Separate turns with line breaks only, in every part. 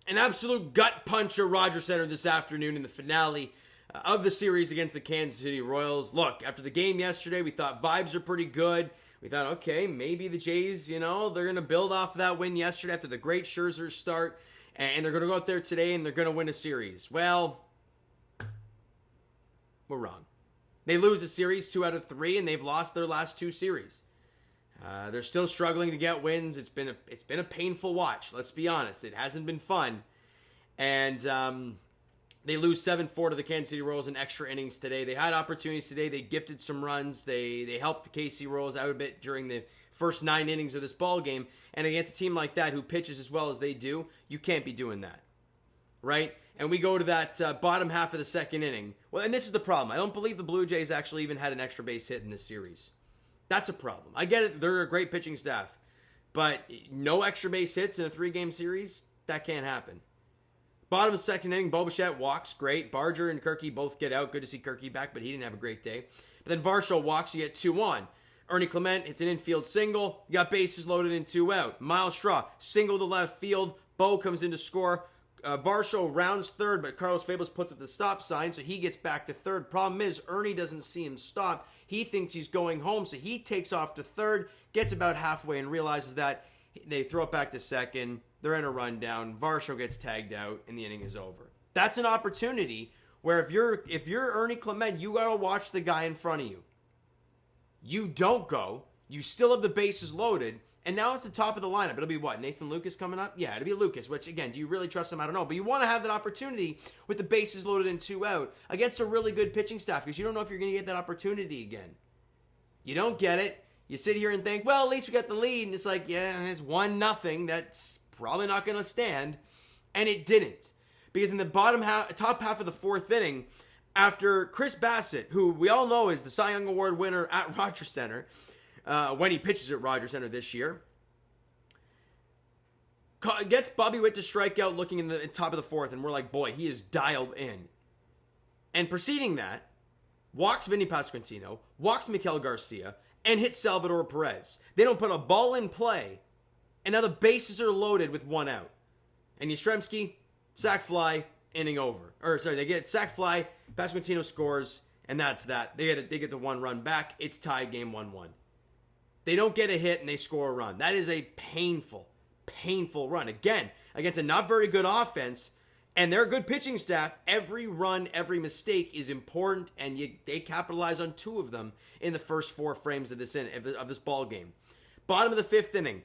An absolute gut puncher, Rogers Center this afternoon in the finale of the series against the Kansas City Royals. Look, after the game yesterday, we thought vibes are pretty good. We thought, okay, maybe the Jays, they're going to build off that win yesterday after the great Scherzer start, and they're going to go out there today and they're going to win a series. Well, we're wrong. They lose a series 2 out of 3, and they've lost their last 2 series. They're still struggling to get wins. It's been a painful watch. Let's be honest. It hasn't been fun. And they lose 7-4 to the Kansas City Royals in extra innings today. They had opportunities today. They gifted some runs. They helped the KC Royals out a bit during the first 9 innings of this ball game. And against a team like that who pitches as well as they do, you can't be doing that, right? And we go to that bottom half of the second inning. Well, and this is the problem. I don't believe the Blue Jays actually even had an extra base hit in this series. That's a problem. I get it. They're a great pitching staff. But no extra base hits in a 3-game series? That can't happen. Bottom of the second inning, Bo Bichette walks. Great. Barger and Kirky both get out. Good to see Kirky back, but he didn't have a great day. But then Varsho walks. You get 2 on. Ernie Clement hits an infield single. You got bases loaded and 2 out. Miles Straw, single to left field. Bo comes in to score. Varsho rounds third, but Carlos Fabus puts up the stop sign, so he gets back to third. Problem is, Ernie doesn't see him stop. He thinks he's going home, so he takes off to third, gets about halfway, and realizes that they throw it back to second. They're in a rundown. Varsho gets tagged out, and the inning is over. That's an opportunity where if you're Ernie Clement, you got to watch the guy in front of you. You don't go. You still have the bases loaded. And now it's the top of the lineup. It'll be what? Nathan Lucas coming up? Yeah, it'll be Lucas, which, again, do you really trust him? I don't know. But you want to have that opportunity with the bases loaded and 2 out against a really good pitching staff because you don't know if you're going to get that opportunity again. You don't get it. You sit here and think, well, at least we got the lead. And it's like, yeah, it's 1-0. That's probably not going to stand. And it didn't. Because in the top half of the 4th inning, after Chris Bassett, who we all know is the Cy Young Award winner at Rogers Center, when he pitches at Rogers Center this year, gets Bobby Witt to strike out looking in the top of the 4th, and we're like, boy, he is dialed in. And preceding that, walks Vinny Pasquantino, walks Miguel Garcia, and hits Salvador Perez. They don't put a ball in play, and now the bases are loaded with 1 out. And Yastrzemski, sac fly, inning over. They get sac fly, Pasquantino scores, and that's that. They get the 1 run back. It's tied game 1-1. They don't get a hit and they score a run. That is a painful run. Again, against a not very good offense and their good pitching staff, every run, every mistake is important, and they capitalize on 2 of them in the first 4 frames of this ball game. Bottom of the 5th inning,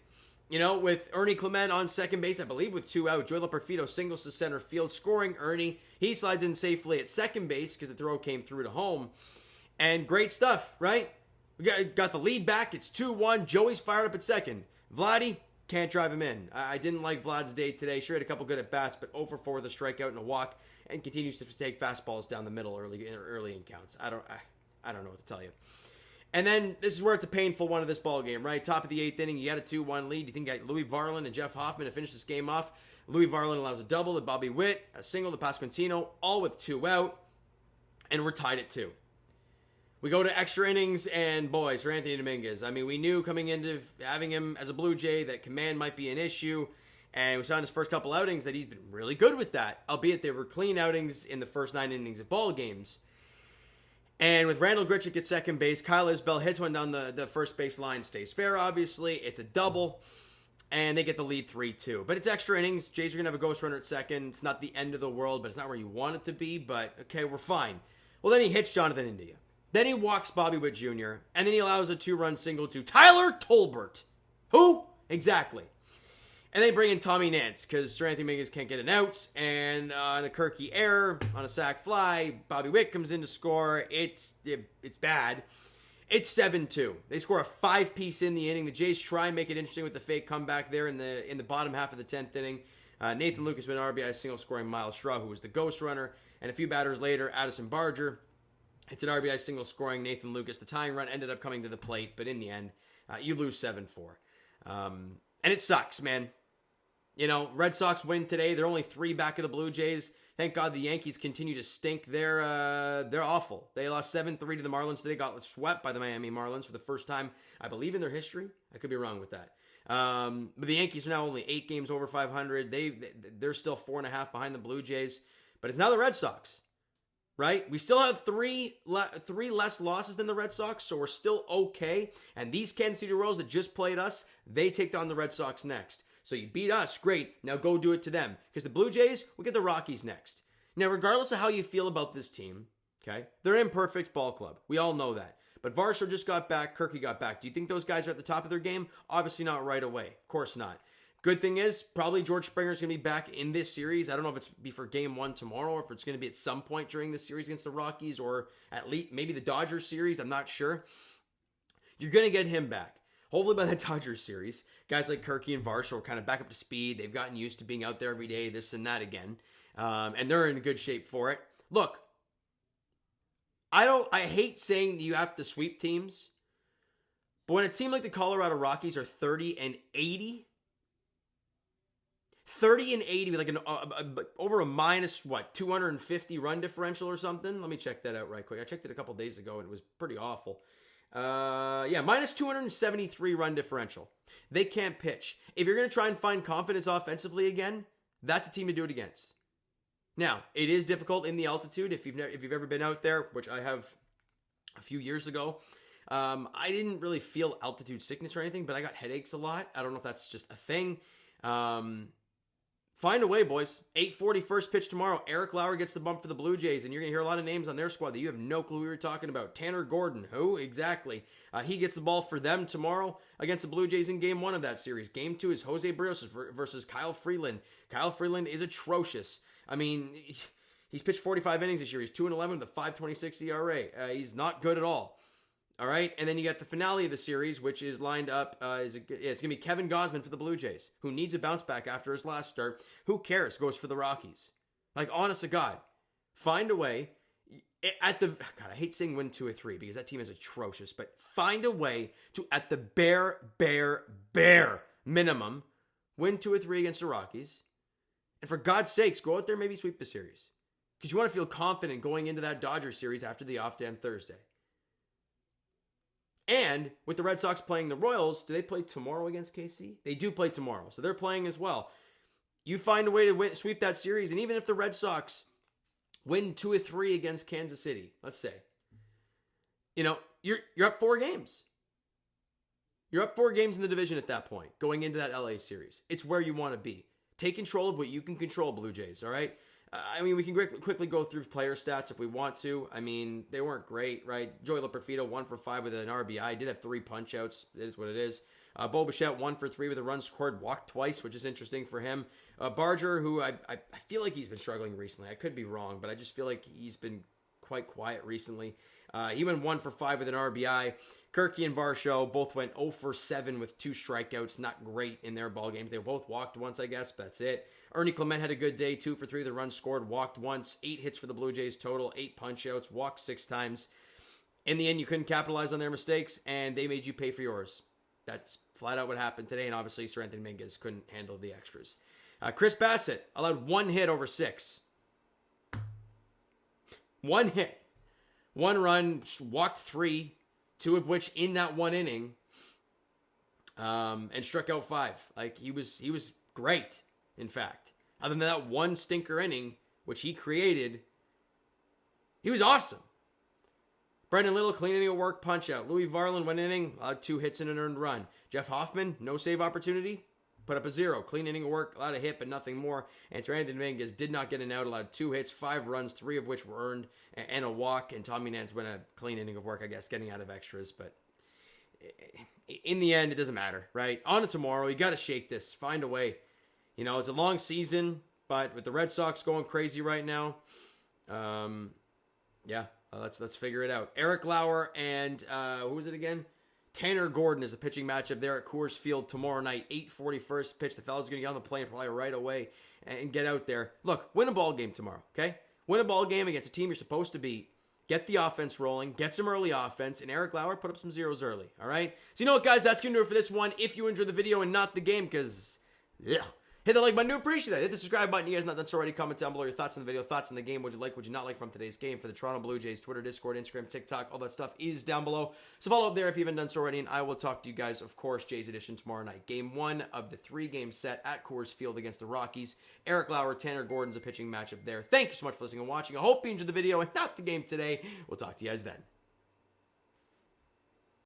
with Ernie Clement on second base, I believe with 2 out, Joey Perfito singles to center field, scoring Ernie. He slides in safely at second base because the throw came through to home. And great stuff, right? We got the lead back. It's 2-1. Joey's fired up at second. Vladdy, can't drive him in. I didn't like Vlad's day today. Sure had a couple good at-bats, but 0-for-4 with a strikeout and a walk, and continues to take fastballs down the middle early in counts. I don't know what to tell you. And then this is where it's a painful one of this ball game, right? Top of the 8th inning, you got a 2-1 lead. You think you got Louis Varland and Jeff Hoffman to finish this game off. Louis Varland allows a double to Bobby Witt, a single to Pasquantino, all with 2 out, and we're tied at 2. We go to extra innings, and boy, Sir Anthony Dominguez. I mean, we knew coming into having him as a Blue Jay that command might be an issue, and we saw in his first couple outings that he's been really good with that, albeit they were clean outings in the first 9 innings of ball games. And with Randall Grichuk at second base, Kyle Isbell hits one down the first base line, stays fair, obviously. It's a double, and they get the lead 3-2. But it's extra innings. Jays are going to have a ghost runner at second. It's not the end of the world, but it's not where you want it to be, but okay, we're fine. Well, then he hits Jonathan India. Then he walks Bobby Witt Jr., and then he allows a 2-run single to Tyler Tolbert. Who? Exactly. And they bring in Tommy Nance, because Sir Anthony Dominguez can't get an out, and on a Kirky error, on a sac fly, Bobby Witt comes in to score. It's bad. It's 7-2. They score a 5-piece in the inning. The Jays try and make it interesting with the fake comeback there in the bottom half of the 10th inning. Nathan Lucas with an RBI single scoring Miles Straw, who was the ghost runner, and a few batters later, Addison Barger. It's an RBI single scoring Nathan Lucas. The tying run ended up coming to the plate, but in the end, you lose 7-4. And it sucks, man. Red Sox win today. They're only 3 back of the Blue Jays. Thank God the Yankees continue to stink. They're awful. They lost 7-3 to the Marlins today. Got swept by the Miami Marlins for the first time, I believe, in their history. I could be wrong with that. But the Yankees are now only 8 games over 500. They're still 4.5 behind the Blue Jays. But it's now the Red Sox, right? We still have three less losses than the Red Sox, so we're still okay. And these Kansas City Royals that just played us, they take on the Red Sox next. So you beat us, great. Now go do it to them. Because the Blue Jays, we get the Rockies next. Now, regardless of how you feel about this team, okay, they're an imperfect ball club. We all know that. But Varsho just got back. Kirky got back. Do you think those guys are at the top of their game? Obviously not right away. Of course not. Good thing is, probably George Springer's going to be back in this series. I don't know if it's be for game 1 tomorrow or if it's going to be at some point during the series against the Rockies or at least maybe the Dodgers series. I'm not sure. You're going to get him back. Hopefully by the Dodgers series, guys like Kirky and Varsho are kind of back up to speed. They've gotten used to being out there every day, this and that again. And they're in good shape for it. Look, I hate saying that you have to sweep teams, but when a team like the Colorado Rockies are 30-80 with like over a minus 250 run differential or something. Let me check that out right quick. I checked it a couple days ago and it was pretty awful. Minus 273 run differential. They can't pitch. If you're going to try and find confidence offensively again, that's a team to do it against. Now, it is difficult in the altitude. If you've ever been out there, which I have a few years ago, I didn't really feel altitude sickness or anything, but I got headaches a lot. I don't know if that's just a thing. Find a way, boys. 8:40 first pitch tomorrow. Eric Lauer gets the bump for the Blue Jays, and you're going to hear a lot of names on their squad that you have no clue who you're talking about. Tanner Gordon, who? Exactly. He gets the ball for them tomorrow against the Blue Jays in Game 1 of that series. Game 2 is Jose Barrios versus Kyle Freeland. Kyle Freeland is atrocious. I mean, he's pitched 45 innings this year. He's 2-11 with a 5.26 ERA. He's not good at all. All right, and then you got the finale of the series, which is lined up. It's going to be Kevin Gausman for the Blue Jays, who needs a bounce back after his last start. Who cares? Goes for the Rockies. Like, honest to God, find a way. I hate saying win 2 or 3 because that team is atrocious, but find a way to, at the bare minimum, win 2 or 3 against the Rockies. And for God's sakes, go out there and maybe sweep the series. Because you want to feel confident going into that Dodgers series after the off day on Thursday. And with the Red Sox playing the Royals, do they play tomorrow against KC? They do play tomorrow, so they're playing as well. You find a way to sweep that series, and even if the Red Sox win 2 or 3 against Kansas City, let's say, you're up 4 games. You're up 4 games in the division at that point, going into that LA series. It's where you want to be. Take control of what you can control, Blue Jays, all right? We can quickly go through player stats if we want to. They weren't great, right? Joey Loperfido, 1 for 5 with an RBI. Did have 3 punch-outs. It is what it is. Bo Bichette, 1 for 3 with a run scored. Walked twice, which is interesting for him. Barger, who I feel like he's been struggling recently. I could be wrong, but I just feel like he's been quite quiet recently. He went 1 for 5 with an RBI. Kirky and Varsho both went 0 for 7 with 2 strikeouts. Not great in their ball games. They both walked once, I guess, but that's it. Ernie Clement had a good day, 2 for 3 with a run scored, walked once, 8 hits for the Blue Jays total, 8 punch-outs, walked 6 times. In the end, you couldn't capitalize on their mistakes, and they made you pay for yours. That's flat out what happened today, and obviously Sir Anthony Mingus couldn't handle the extras. Chris Bassett allowed 1 hit over 6. 1 hit. 1 run, walked 3, 2 of which in that 1 inning, and struck out 5. He was great, in fact. Other than that 1 stinker inning, which he created, he was awesome. Brendan Little, clean inning of work, punch out. Louis Varland, 1 inning, allowed 2 hits and an earned run. Jeff Hoffman, no save opportunity, put up a 0. Clean inning of work, allowed a hit, but nothing more. And Sir Anthony Dominguez did not get an out, allowed 2 hits, 5 runs, 3 of which were earned, and a walk. And Tommy Nance went a clean inning of work, I guess, getting out of extras. But in the end, it doesn't matter, right? On to tomorrow. You got to shake this. Find a way. It's a long season, but with the Red Sox going crazy right now, let's figure it out. Eric Lauer and who was it again? Tanner Gordon is the pitching matchup there at Coors Field tomorrow night. 8:40 first pitch. The fella's going to get on the plane probably right away and get out there. Look, win a ball game tomorrow, okay? Win a ball game against a team you're supposed to beat. Get the offense rolling. Get some early offense. And Eric Lauer put up some zeros early, all right? So you know what, guys? That's going to do it for this one. If you enjoyed the video and not the game, because Hit the like button. Do appreciate that. Hit the subscribe button. You guys not done so already. Comment down below your thoughts on the video, thoughts on the game. What you like, what you not like from today's game for the Toronto Blue Jays. Twitter, Discord, Instagram, TikTok, all that stuff is down below. So follow up there if you haven't done so already. And I will talk to you guys, of course, Jays Edition tomorrow night. Game 1 of the 3-game set at Coors Field against the Rockies. Eric Lauer, Tanner Gordon's a pitching matchup there. Thank you so much for listening and watching. I hope you enjoyed the video and not the game today. We'll talk to you guys then.